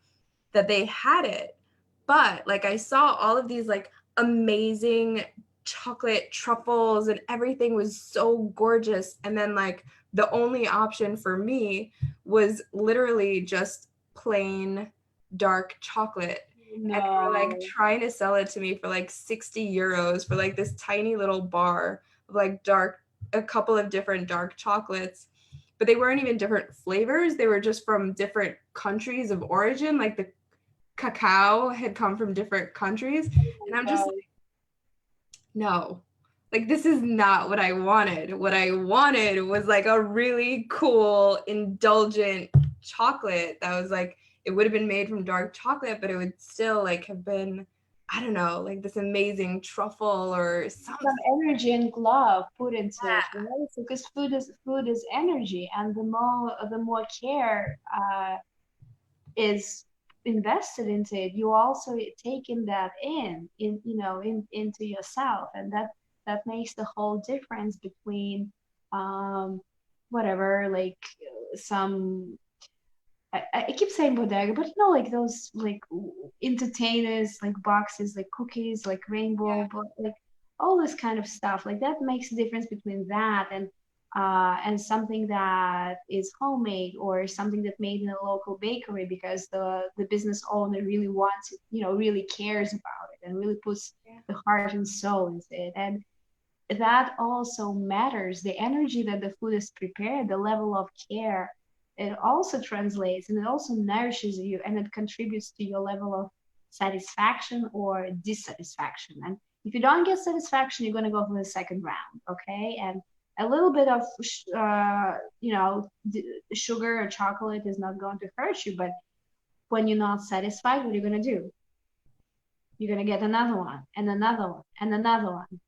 that they had it, but like I saw all of these like amazing chocolate truffles and everything was so gorgeous, and then like the only option for me was literally just plain dark chocolate, and they were like no. trying to sell it to me for like 60 euros for like this tiny little bar of like dark, a couple of different dark chocolates, but they weren't even different flavors. They were just from different countries of origin. Like the cacao had come from different countries. And I'm just God. like, no, like this is not what I wanted. What I wanted was like a really cool, indulgent chocolate that was like, it would have been made from dark chocolate, but it would still like have been, I don't know, like this amazing truffle or something. Some energy and love put into it, right? Because food is energy, and the more care is invested into it, you also taking that into yourself, and that makes the whole difference between um whatever, like some I keep saying bodega, but like those like entertainers, like boxes, like cookies, like rainbow, but like all this kind of stuff. Like that makes a difference between that and something that is homemade or something that made in a local bakery because the business owner really wants it, really cares about it and really puts Yeah. the heart and soul into it. And that also matters. The energy that the food is prepared, the level of care, it also translates and it also nourishes you and it contributes to your level of satisfaction or dissatisfaction. And if you don't get satisfaction, you're going to go for the second round, okay? And a little bit of, sugar or chocolate is not going to hurt you, but when you're not satisfied, what are you going to do? You're going to get another one and another one and another one. Yeah.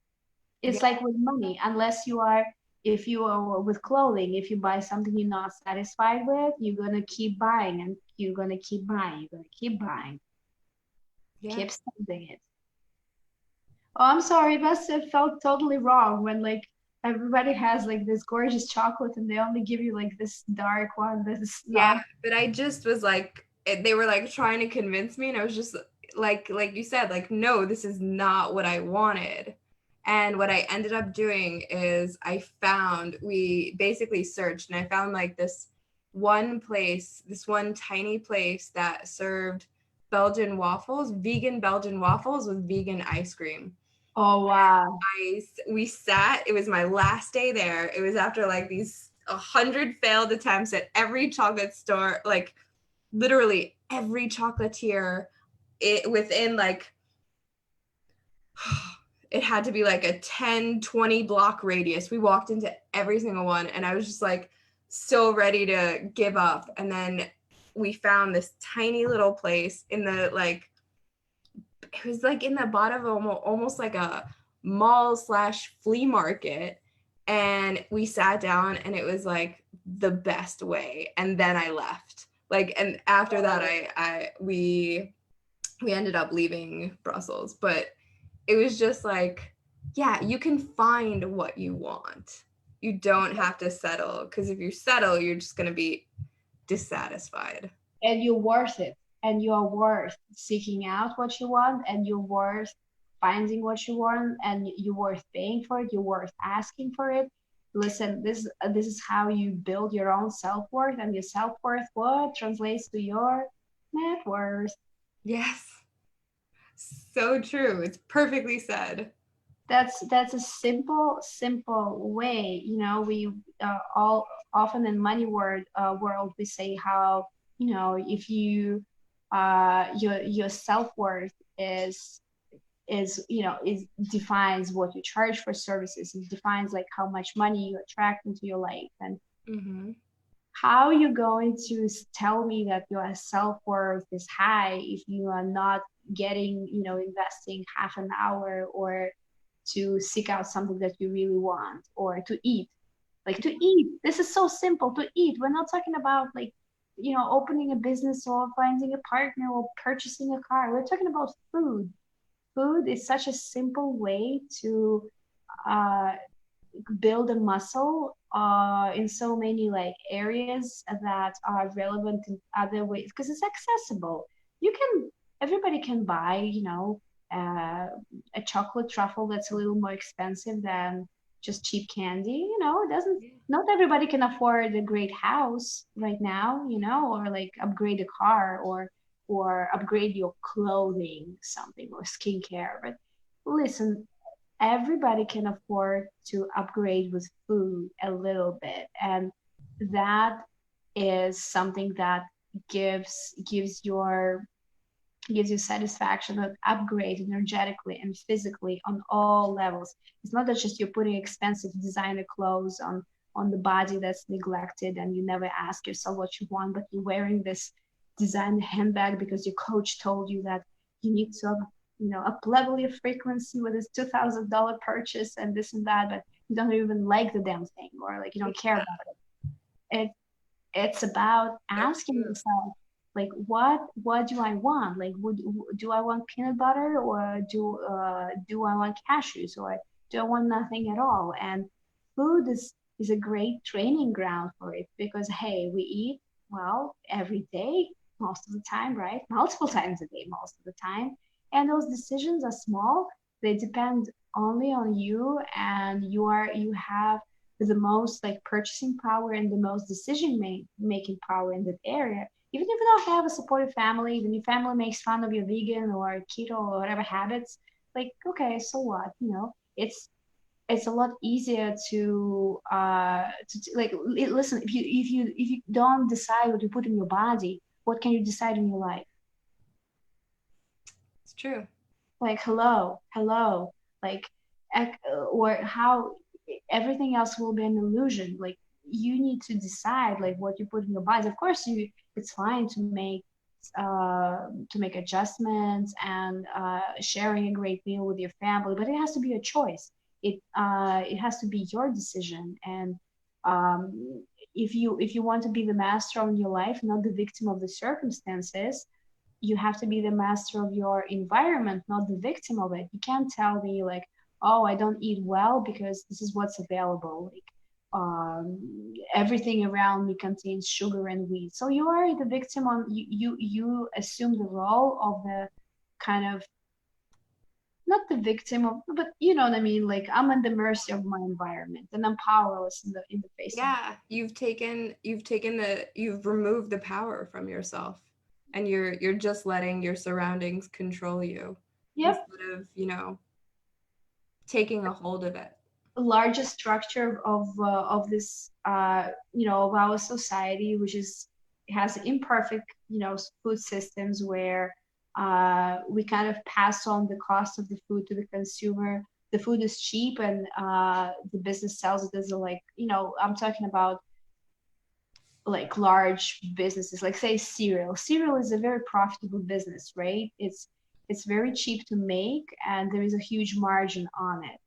It's like with money, unless you are, if you are with clothing, if you buy something you're not satisfied with, you're gonna keep buying and you're gonna keep buying, you're gonna keep buying, Yeah. keep spending it. Oh, I'm sorry, it must have felt totally wrong when like everybody has like this gorgeous chocolate and they only give you like this dark one that's Yeah, not. but I just was like, they were like trying to convince me, and I was just like you said, like, no, this is not what I wanted. And what I ended up doing is we basically searched, and I found like this one place, this one tiny place that served vegan Belgian waffles with vegan ice cream. Oh wow. We sat, it was my last day there. It was after like these 100 failed attempts at every chocolate store, like literally every chocolatier, it within like it had to be like a 10-20 block radius. We walked into every single one and I was just like so ready to give up. And then we found this tiny little place in the like, it was like in the bottom of almost like a mall slash flea market. And we sat down and it was like the best way. And then I left. Like, and after that, we ended up leaving Brussels, but it was just like, yeah, you can find what you want. You don't have to settle, because if you settle, you're just going to be dissatisfied. And you're worth it, and you're worth seeking out what you want, and you're worth finding what you want, and you're worth paying for it, you're worth asking for it. Listen, this is how you build your own self-worth, and your self-worth what translates to your net worth. Yes, so true. It's perfectly said. That's a simple way. We all often in money world we say how, if you your self-worth is defines what you charge for services. It defines like how much money you attract into your life. And Mm-hmm. how are you going to tell me that your self-worth is high if you are not getting, investing half an hour or to seek out something that you really want, or to eat? Like, to eat, this is so simple. To eat, we're not talking about like, opening a business or finding a partner or purchasing a car. We're talking about food. Food is such a simple way to uh, build a muscle in so many like areas that are relevant in other ways because it's accessible. You can Everybody can buy, a chocolate truffle that's a little more expensive than just cheap candy. It doesn't. Not everybody can afford a great house right now, or like upgrade a car or upgrade your clothing, something, or skincare. But listen, everybody can afford to upgrade with food a little bit, and that is something that gives you satisfaction of upgrade energetically and physically on all levels. It's not that just you're putting expensive designer clothes on the body that's neglected and you never ask yourself what you want, but you're wearing this designer handbag because your coach told you that you need to up level your frequency with this $2,000 purchase and this and that, but you don't even like the damn thing, or like you don't care about it. It's about So asking true. yourself, like, what do I want? Like, do I want peanut butter, or do I want cashews, or do I want nothing at all? And food is a great training ground for it, because hey, we eat, Well, every day, most of the time, right? Multiple times a day, most of the time. And those decisions are small. They depend only on you, and you have the most like purchasing power and the most making power in that area. Even if you don't have a supportive family, even if your family makes fun of your vegan or keto or whatever habits, like okay, so what? It's a lot easier to like listen, if you don't decide what you put in your body, what can you decide in your life? It's true. Like hello, like or how everything else will be an illusion. Like you need to decide like what you put in your body. Of course you it's fine to make adjustments and sharing a great meal with your family, but it has to be a choice. It has to be your decision. And if you want to be the master of your life, not the victim of the circumstances, you have to be the master of your environment, not the victim of it. You can't tell me like, oh, I don't eat well because this is what's available. Like everything around me contains sugar and wheat. So you are the victim on you assume the role of the kind of not the victim of, but you know what I mean. Like I'm at the mercy of my environment and I'm powerless in the face of it. Yeah, you've removed the power from yourself, and you're just letting your surroundings control you Yep. instead of, taking a hold of it. Largest structure of this of our society, which is has imperfect food systems where we kind of pass on the cost of the food to the consumer. The food is cheap and the business sells it as a like I'm talking about like large businesses, like say cereal is a very profitable business, right? It's very cheap to make and there is a huge margin on it,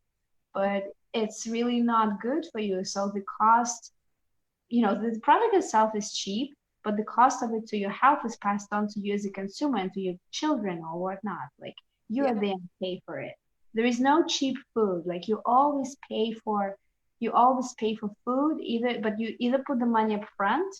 but it's really not good for you. So the cost, the product itself is cheap, but the cost of it to your health is passed on to you as a consumer and to your children or whatnot. Like you are Yeah. there to pay for it. There is no cheap food. Like you always pay for food either, but you either put the money up front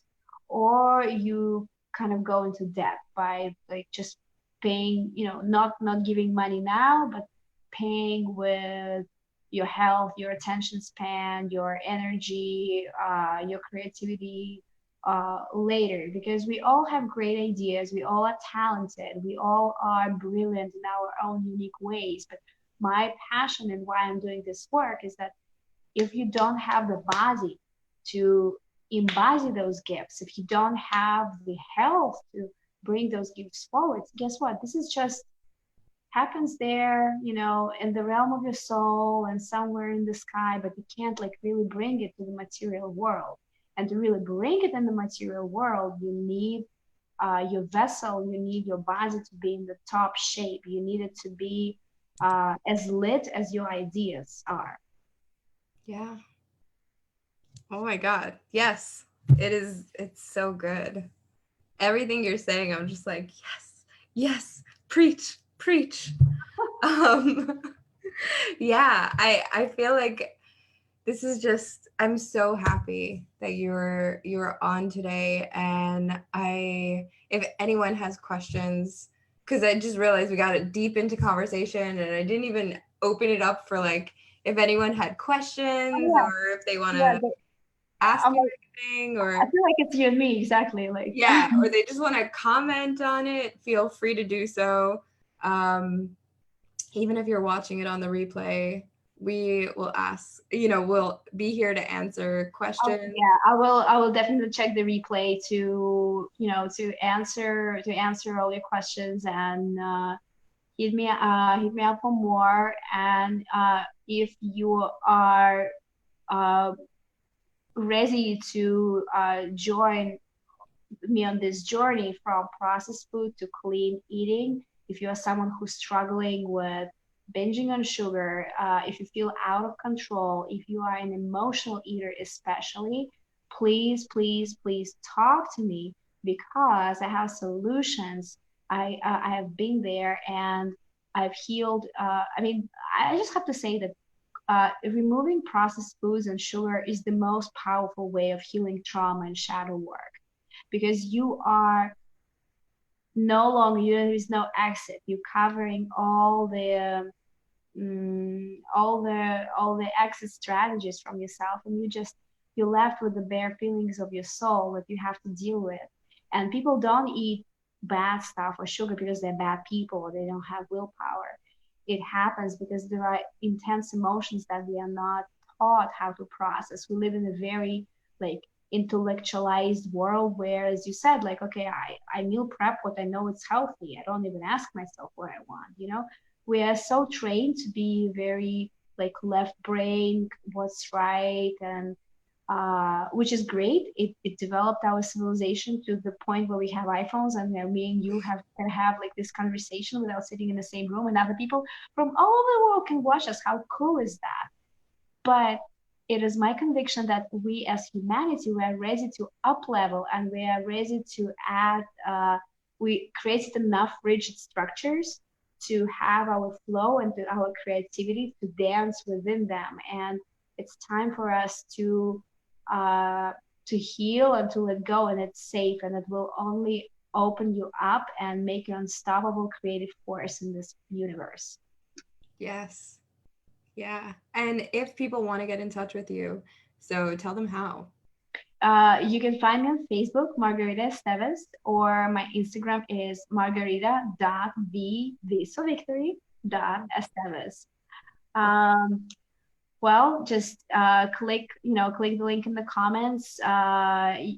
or you kind of go into debt by like just paying, not giving money now, but paying with your health, your attention span, your energy, your creativity later. Because we all have great ideas, we all are talented, we all are brilliant in our own unique ways. But my passion and why I'm doing this work is that if you don't have the body to embody those gifts, if you don't have the health to bring those gifts forward, guess what? This is just happens there, in the realm of your soul and somewhere in the sky, but you can't like really bring it to the material world. And to really bring it in the material world, you need your vessel, you need your body to be in the top shape. You need it to be as lit as your ideas are. Yeah. Oh my God. Yes. It is. It's so good. Everything you're saying, I'm just like, yes, yes, preach, preach. Um, yeah, I feel like this is just, I'm so happy that you're on today. And if anyone has questions, because I just realized we got it deep into conversation and I didn't even open it up for like if anyone had questions Oh, or if they want yeah, to yeah. ask I'm you like, anything, I or feel like it's you and me exactly. Like, yeah, or they just want to comment on it, feel free to do so. Um, Even if you're watching it on the replay, we will ask, we'll be here to answer questions. yeah, I will definitely check the replay to answer all your questions and hit me up for more. And if you are uh, ready to join me on this journey from processed food to clean eating, if you're someone who's struggling with binging on sugar, if you feel out of control, if you are an emotional eater, especially, please, please, please talk to me because I have solutions. I have been there and I've healed. I mean, I just have to say that removing processed foods and sugar is the most powerful way of healing trauma and shadow work. because you are no longer, there is no exit. You're covering all the exit strategies from yourself, and you're left with the bare feelings of your soul that you have to deal with. And people don't eat bad stuff or sugar because they're bad people or they don't have willpower. It happens because there are intense emotions that we are not taught how to process. We live in a very like intellectualized world where, as you said, like, okay, I meal prep what I know it's healthy. I don't even ask myself what I want, you know? We are so trained to be very like left brain, what's right, and which is great. It developed our civilization to the point where we have iPhones and me and you can have like this conversation without sitting in the same room, and other people from all over the world can watch us. How cool is that? But it is my conviction that we as humanity, we are ready to up level, and we are ready to add, we created enough rigid structures to have our flow and to our creativity to dance within them. And it's time for us to heal and to let go, and it's safe, and it will only open you up and make you unstoppable creative force in this universe. Yes. Yeah. And if people want to get in touch with you, so tell them how. You can find me on Facebook, Margarita Estevez, or my Instagram is margarita.v, so victory, .estevez. Well, just click the link in the comments.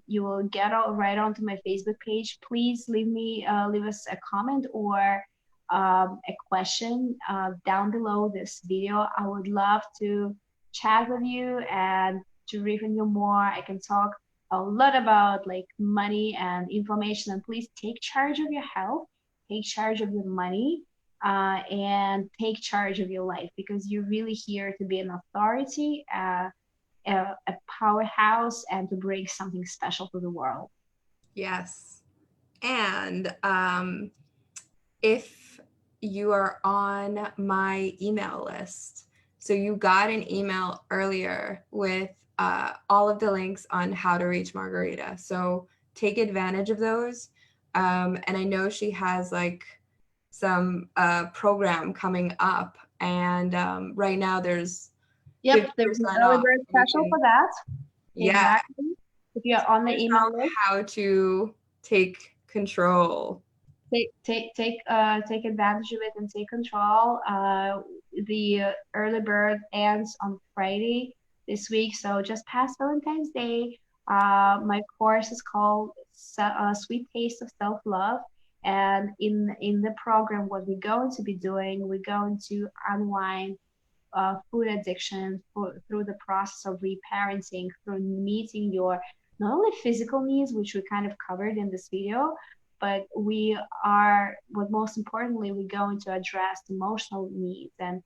You will get right onto my Facebook page. Please leave us a comment or a question down below this video. I would love to chat with you and to review more. I can talk a lot about like money and information. And please take charge of your health, take charge of your money, and take charge of your life, because you're really here to be an authority, a powerhouse, and to bring something special to the world. Yes. And if you are on my email list, so you got an email earlier with all of the links on how to reach Margarita. So take advantage of those. And I know she has like some program coming up, and right now there's there's an early bird special for that. Yeah, exactly. If you're on the email list, how to take control, take advantage of it and take control. The early bird ends on Friday this week, so just past Valentine's Day. My course is called Sweet Taste of Self-Love. And in the program, what we're going to be doing, we're going to unwind food addiction through the process of reparenting, through meeting your not only physical needs, which we kind of covered in this video, but what most importantly, we're going to address emotional needs and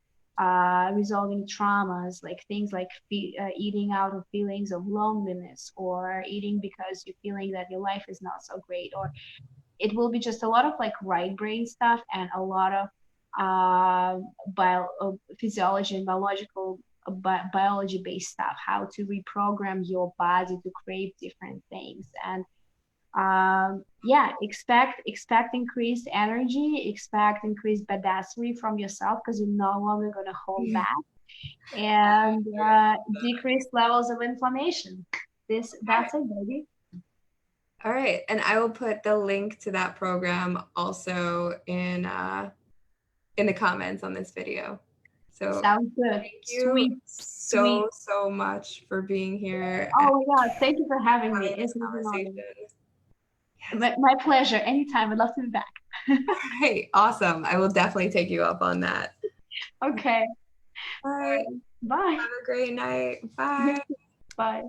resolving traumas, like things like eating out of feelings of loneliness, or eating because you're feeling that your life is not so great, or it will be just a lot of like right brain stuff and a lot of physiology and biology based stuff, how to reprogram your body to crave different things. And expect increased energy, expect increased badassery from yourself, because you're no longer going to hold back, and decreased levels of inflammation. That's it, baby. All right, and I will put the link to that program also in the comments on this video. So sounds good. Thank you so much for being here. Oh my God, thank you for having me. It's conversation. Yes. My pleasure. Anytime. I'd love to be back. All right, awesome. I will definitely take you up on that. Okay. All right. Bye. Have a great night. Bye. Bye.